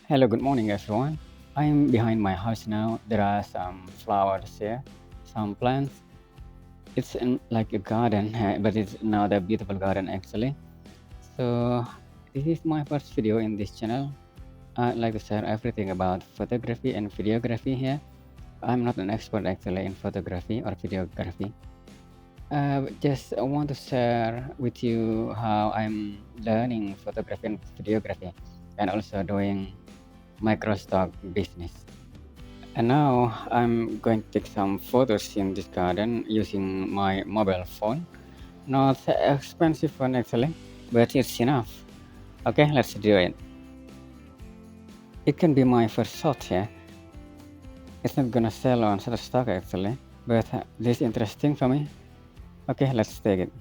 Hello, good morning, everyone. I'm behind my house now. There are some flowers here, some plants. It's like a garden, but it's not a beautiful garden actually. So, this is my first video in this channel. I'd like to share everything about photography and videography here. I'm not an expert actually in photography or videography. Just want to share with you how I'm learning photography and videography and also doing microstock business. And now I'm going to take some photos in this garden using my mobile phone. Not expensive one actually, but it's enough. Okay, let's do it. It can be my first shot here. It's not gonna sell on shutterstock actually, but this is interesting for me. Okay, let's take it.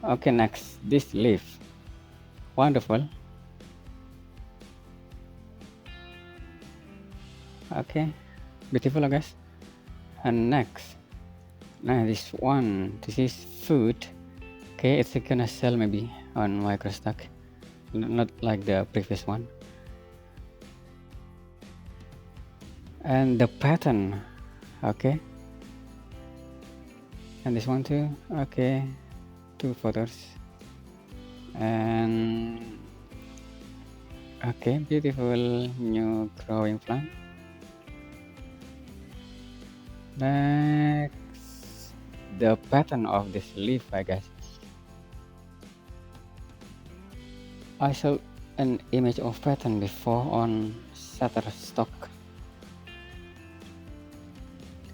Okay, next, this leaf. Wonderful. Okay, beautiful, I guess. And next, now this one, this is food. Okay, it's gonna sell maybe on microstock, not like the previous one. And the pattern, okay, and this one too. Okay, two photos. And okay, beautiful new growing plant. Next, the pattern of this leaf, I guess. I saw an image of pattern before on shutterstock.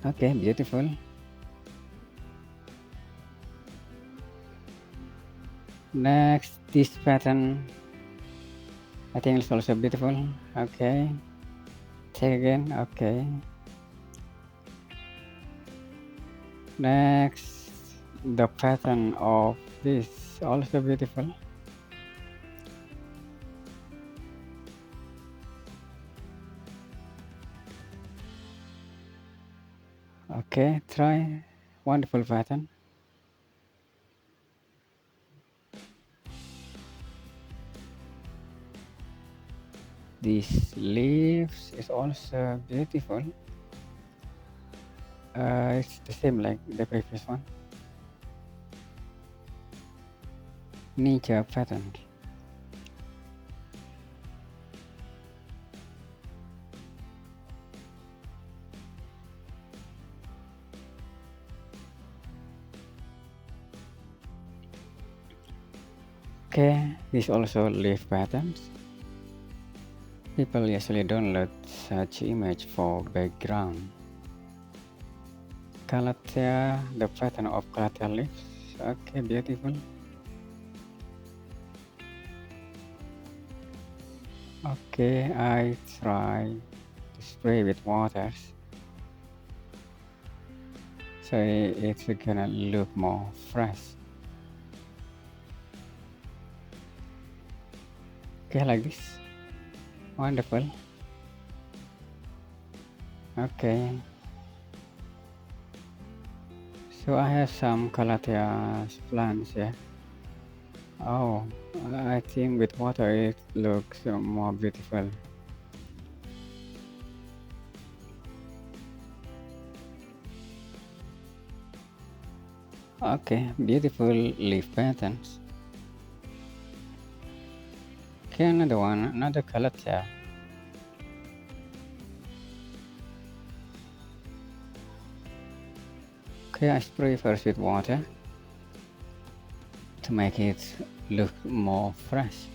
Okay, beautiful. Next, this pattern, I think it's also beautiful. Okay, check again. Okay. Next, the pattern of this also beautiful. Okay, try wonderful pattern. These leaves is also beautiful. It's the same like the previous one. Ninja pattern. Okay, this also leaf patterns. People usually download such image for background. Calathea, the pattern of Calathea leaves. Okay, beautiful. Okay, I try to spray with waters, so it's gonna look more fresh. Okay, like this. Wonderful. Okay. So I have some Calathea plants here. Oh, I think with water it looks more beautiful. Okay, beautiful leaf patterns. Okay, another one, another Calathea. Okay, I spray first with water to make it look more fresh.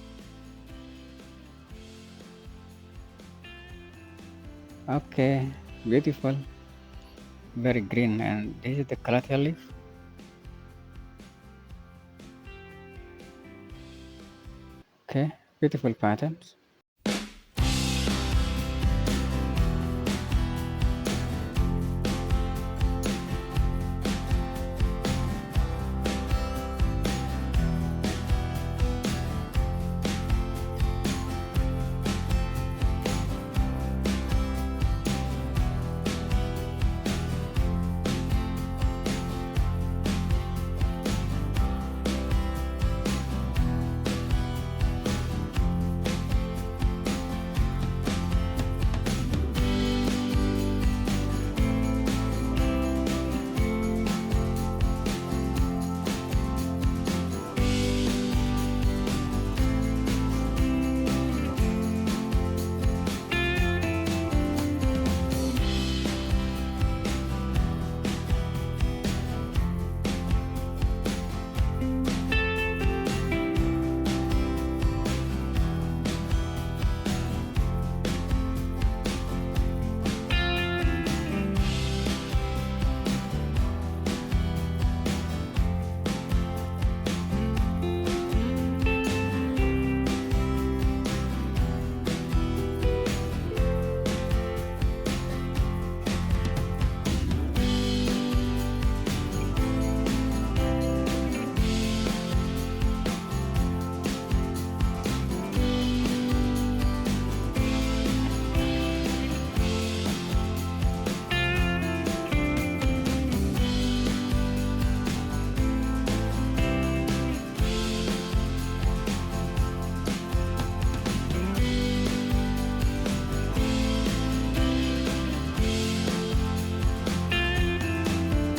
Okay, beautiful, very green, and this is the Calathea leaf. Okay, beautiful patterns.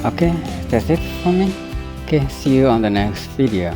Okay, that's it for me. Okay, see you on the next video.